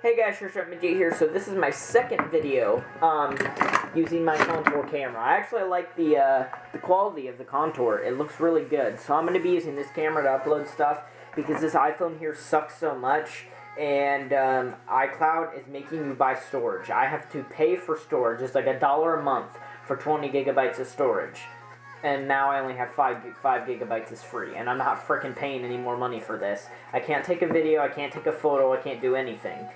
Hey guys, Majid here. So this is my second video using my contour camera. I actually like the quality of the contour. It looks really good. So I'm going to be using this camera to upload stuff because this iPhone here sucks so much, and iCloud is making you buy storage. I have to pay for storage. It's like $1 a month for 20 gigabytes of storage. And now I only have 5 gigabytes is free, and I'm not freaking paying any more money for this. I can't take a video, I can't take a photo, I can't do anything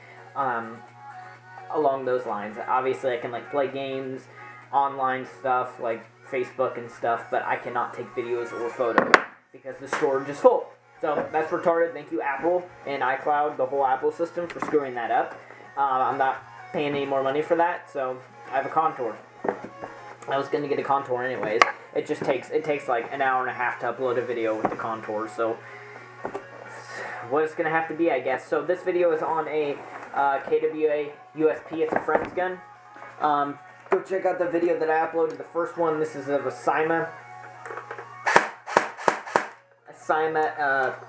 along those lines. Obviously, I can like play games, online stuff like Facebook and stuff, but I cannot take videos or photos because the storage is full. So that's retarded. Thank you, Apple and iCloud, the whole Apple system, for screwing that up. I'm not paying any more money for that, so I have a contour. I was going to get a contour anyways. It takes like an hour and a half to upload a video with the contour, so what it's going to have to be, I guess. So this video is on a KWA USP. It's a friend's gun. Go check out the video that I uploaded. The first one, this is of a Cyma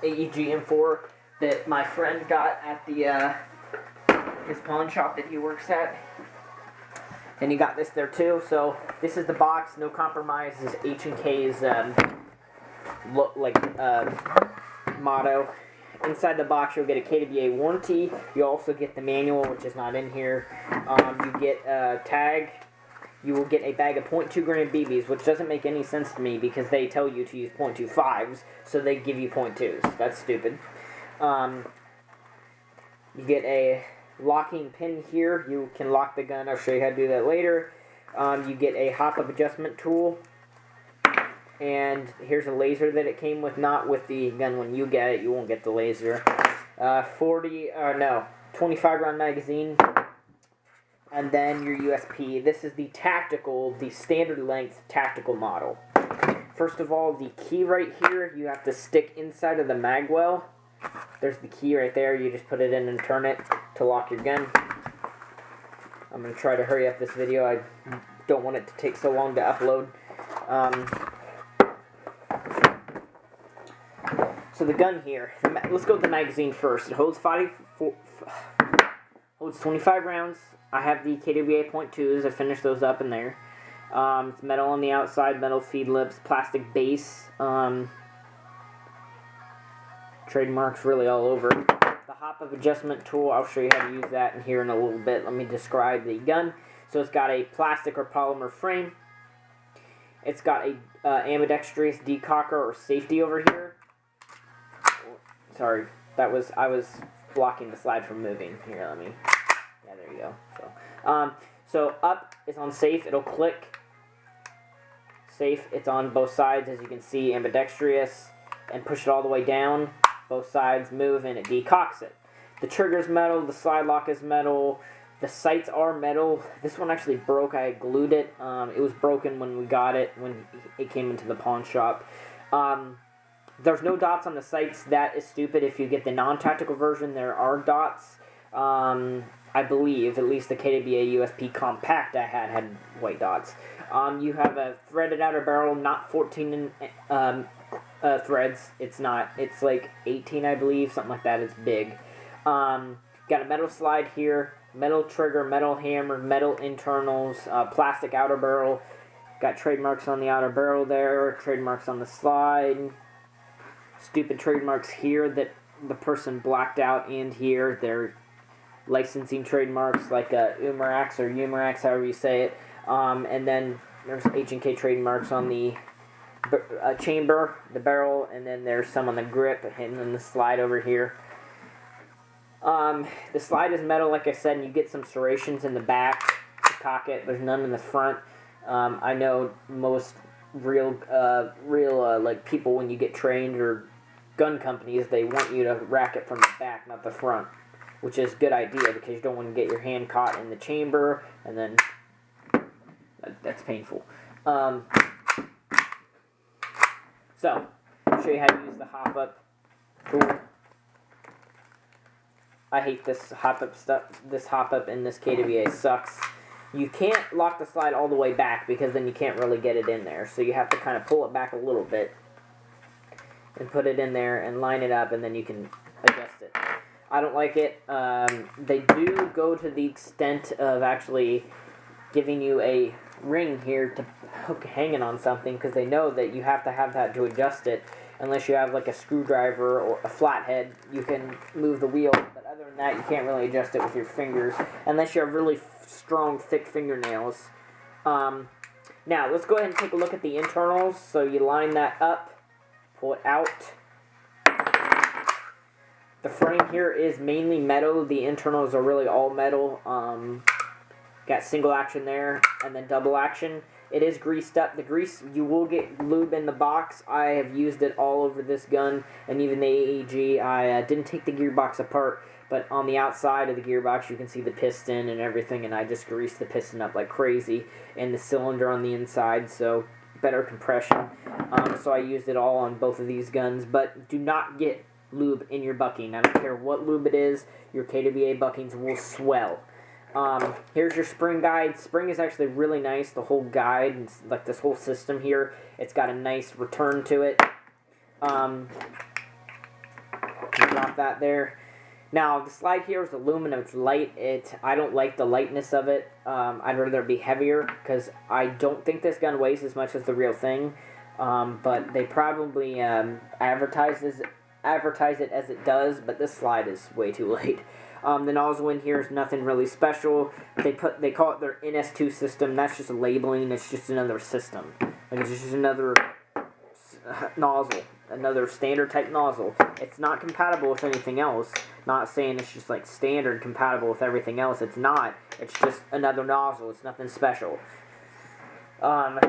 AEG M4 that my friend got at the his pawn shop that he works at. And he got this there too. So this is the box. No compromises. H&K's motto. Inside the box, you'll get a KWA warranty. You also get the manual, which is not in here. You get a tag. You will get a bag of 0.2 gram BBs, which doesn't make any sense to me because they tell you to use 0.25s, so they give you 0.2s. That's stupid. You get a locking pin here. You can lock the gun. I'll show you how to do that later. You get a hop-up adjustment tool. And here's a laser that it came with, not with the gun. When you get it, you won't get the laser. 25 round magazine. And then your USP. This is the tactical, the standard length tactical model. First of all, the key right here, you have to stick inside of the mag well. There's the key right there. You just put it in and turn it to lock your gun. I'm going to try to hurry up this video. I don't want it to take so long to upload. So the gun here, let's go with the magazine first. It holds 25 rounds. I have the KWA .2s. I finished those up in there. It's metal on the outside, metal feed lips, plastic base. Trademarks really all over. The hop-up adjustment tool, I'll show you how to use that in here in a little bit. Let me describe the gun. So it's got a plastic or polymer frame. It's got a ambidextrous decocker or safety over here. Sorry, I was blocking the slide from moving. Here, let me. Yeah, there you go. So up is on safe. It'll click. Safe. It's on both sides, as you can see, ambidextrous, and push it all the way down. Both sides move, and it decocks it. The trigger's metal. The slide lock is metal. The sights are metal. This one actually broke. I glued it. It was broken when we got it, when it came into the pawn shop. There's no dots on the sights. That is stupid. If you get the non-tactical version, there are dots. I believe, at least the KWA USP Compact I had white dots. You have a threaded outer barrel, not 14 threads. It's not. It's like 18, I believe, something like that. It's big. Got a metal slide here, metal trigger, metal hammer, metal internals, plastic outer barrel. Got trademarks on the outer barrel there, trademarks on the slide. Stupid trademarks here that the person blacked out, and here they're licensing trademarks like Umarax or Umarax, however you say it. And then there's H&K trademarks on the chamber, the barrel, and then there's some on the grip, and then the slide over here. The slide is metal, like I said, and you get some serrations in the back to cock it. There's none in the front. I know most real like people, when you get trained, or gun companies, they want you to rack it from the back, not the front, which is a good idea because you don't want to get your hand caught in the chamber, and then that's painful. So, I'll show you how to use the hop-up tool. I hate this hop-up stuff. This hop-up in this KWA sucks. You can't lock the slide all the way back because then you can't really get it in there. So you have to kind of pull it back a little bit and put it in there and line it up, and then you can adjust it. I don't like it. They do go to the extent of actually giving you a ring here to hook hanging on something because they know that you have to have that to adjust it. Unless you have like a screwdriver or a flathead, you can move the wheel. But other than that, you can't really adjust it with your fingers unless you have really strong, thick fingernails. Now, let's go ahead and take a look at the internals. So you line that up, pull it out. The frame here is mainly metal. The internals are really all metal. Got single action there and then double action. It is greased up. The grease, you will get lube in the box. I have used it all over this gun and even the AEG. I didn't take the gearbox apart, but on the outside of the gearbox you can see the piston and everything, and I just greased the piston up like crazy and the cylinder on the inside, so better compression. So I used it all on both of these guns, but do not get lube in your bucking. I don't care what lube it is, your KWA buckings will swell. Here's your spring guide. Spring is actually really nice. The whole guide, like this whole system here, it's got a nice return to it. Drop that there. Now, the slide here is aluminum. It's light. I don't like the lightness of it. I'd rather it be heavier because I don't think this gun weighs as much as the real thing. But they probably advertise it as it does, but this slide is way too light. The nozzle in here is nothing really special. They call it their NS2 system. That's just labeling. It's just another system. Like it's just another nozzle, another standard type nozzle. It's not compatible with anything else. Not saying it's just like standard compatible with everything else. It's not. It's just another nozzle. It's nothing special. And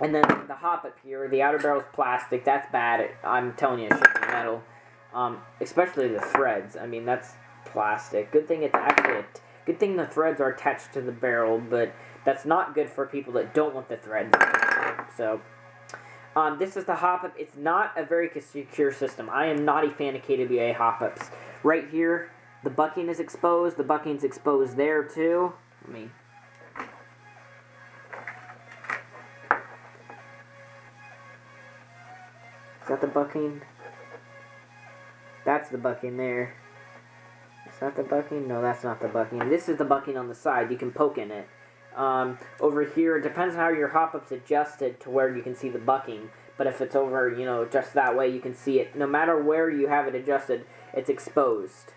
then the hop up here, the outer barrel is plastic. That's bad. I'm telling you, it should be metal. Especially the threads. I mean, that's plastic. Good thing it's actually good thing the threads are attached to the barrel, but that's not good for people that don't want the threads. So, this is the hop-up. It's not a very secure system. I am not a fan of KWA hop-ups. Right here, the bucking is exposed. The bucking's exposed there, too. Let me... Is that the bucking? That's the bucking there. Is that the bucking? No, that's not the bucking. This is the bucking on the side. You can poke in it. Over here, it depends on how your hop-up's adjusted to where you can see the bucking. But if it's over, you know, just that way, you can see it. No matter where you have it adjusted, it's exposed.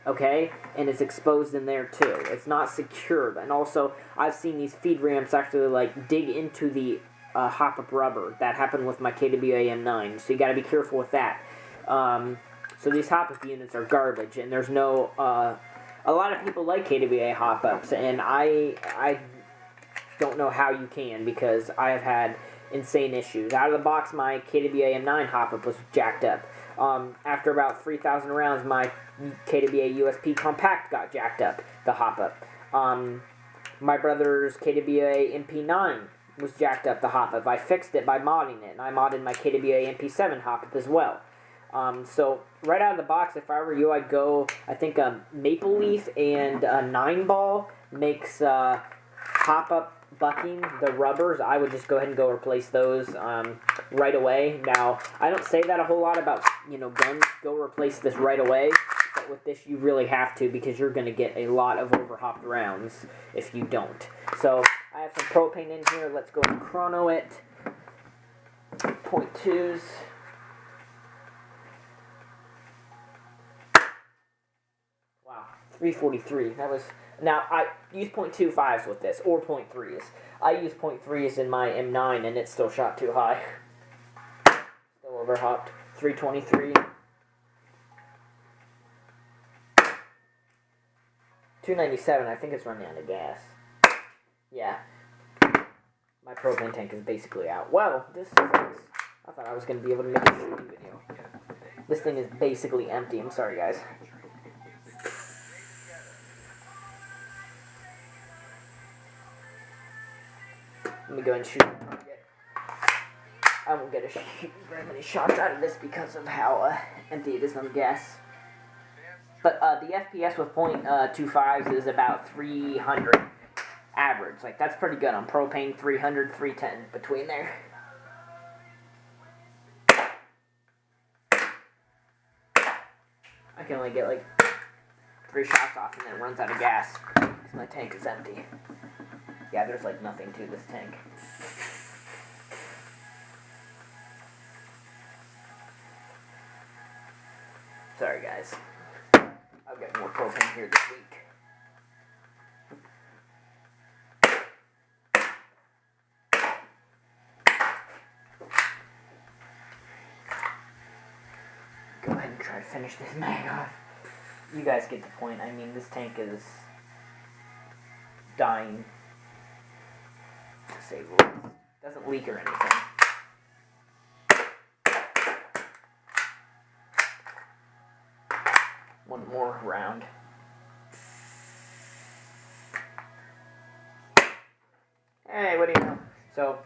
Okay? And it's exposed in there, too. It's not secured. And also, I've seen these feed ramps actually, like, dig into the hop-up rubber. That happened with my KWA M9. So you got to be careful with that. So these hop-up units are garbage, and there's no... a lot of people like KWA hop-ups, and I don't know how you can, because I have had insane issues. Out of the box, my KWA M9 hop-up was jacked up. After about 3,000 rounds, my KWA USP compact got jacked up, the hop-up. My brother's KWA MP9 was jacked up, the hop-up. I fixed it by modding it, and I modded my KWA MP7 hop-up as well. So, right out of the box, if I were you, I'd go, I think, Maple Leaf and 9-ball makes hop-up bucking, the rubbers. I would just go ahead and go replace those right away. Now, I don't say that a whole lot about, you know, guns. Go replace this right away. But with this, you really have to, because you're going to get a lot of overhopped rounds if you don't. So, I have some propane in here. Let's go and chrono it. 0.2s. Wow, 343. That was... Now, I use 0.25s with this, or 0.3s. I use 0.3s in my M9, and it still shot too high. Still overhopped. 323. 297, I think it's running out of gas. Yeah. My propane tank is basically out. Well, this sucks. I thought I was going to be able to make a shooting video. This thing is basically empty. I'm sorry, guys. Let me go and shoot the target. I won't get very many shots out of this because of how empty it is on gas. But the FPS with 0.25s is about 300 average. Like, that's pretty good on propane. 300, 310 between there. I can only get like 3 shots off and then it runs out of gas because my tank is empty. Yeah, there's like nothing to this tank. Sorry guys. I'll get more propane here this week. Go ahead and try to finish this mag off. You guys get the point. I mean, this tank is dying, to say the least. Doesn't leak or anything. One more round. Hey, what do you know? So,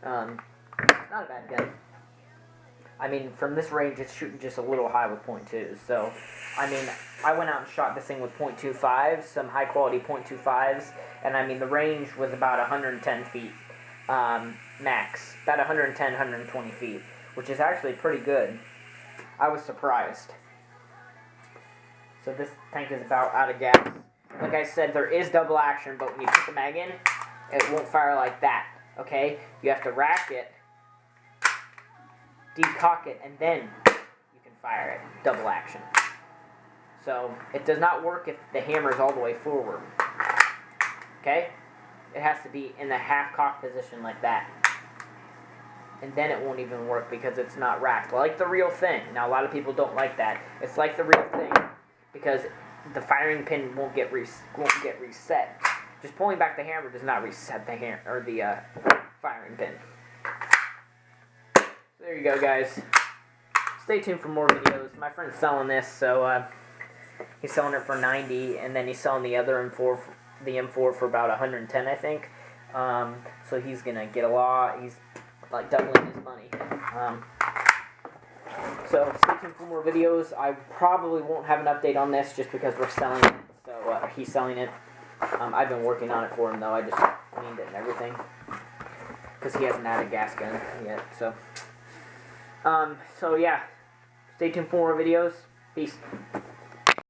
not a bad gun. I mean, from this range, it's shooting just a little high with .2. So, I mean, I went out and shot this thing with .25, some high-quality .25s, and I mean, the range was about 110 feet max. About 110, 120 feet, which is actually pretty good. I was surprised. So this tank is about out of gas. Like I said, there is double action, but when you put the mag in, it won't fire like that, okay? You have to rack it, decock it, and then you can fire it. Double action. So it does not work if the hammer is all the way forward. Okay? It has to be in the half cock position like that. And then it won't even work because it's not racked. Like the real thing. Now a lot of people don't like that. It's like the real thing because the firing pin won't get reset. Just pulling back the hammer does not reset the firing pin. There you go, guys. Stay tuned for more videos. My friend's selling this, so he's selling it for $90, and then he's selling the other M4 for about $110, I think. So he's gonna get a lot. He's like doubling his money. So stay tuned for more videos. I probably won't have an update on this just because we're selling it. So he's selling it. I've been working on it for him though. I just cleaned it and everything because he hasn't had a gas gun yet. So yeah, stay tuned for more videos. Peace.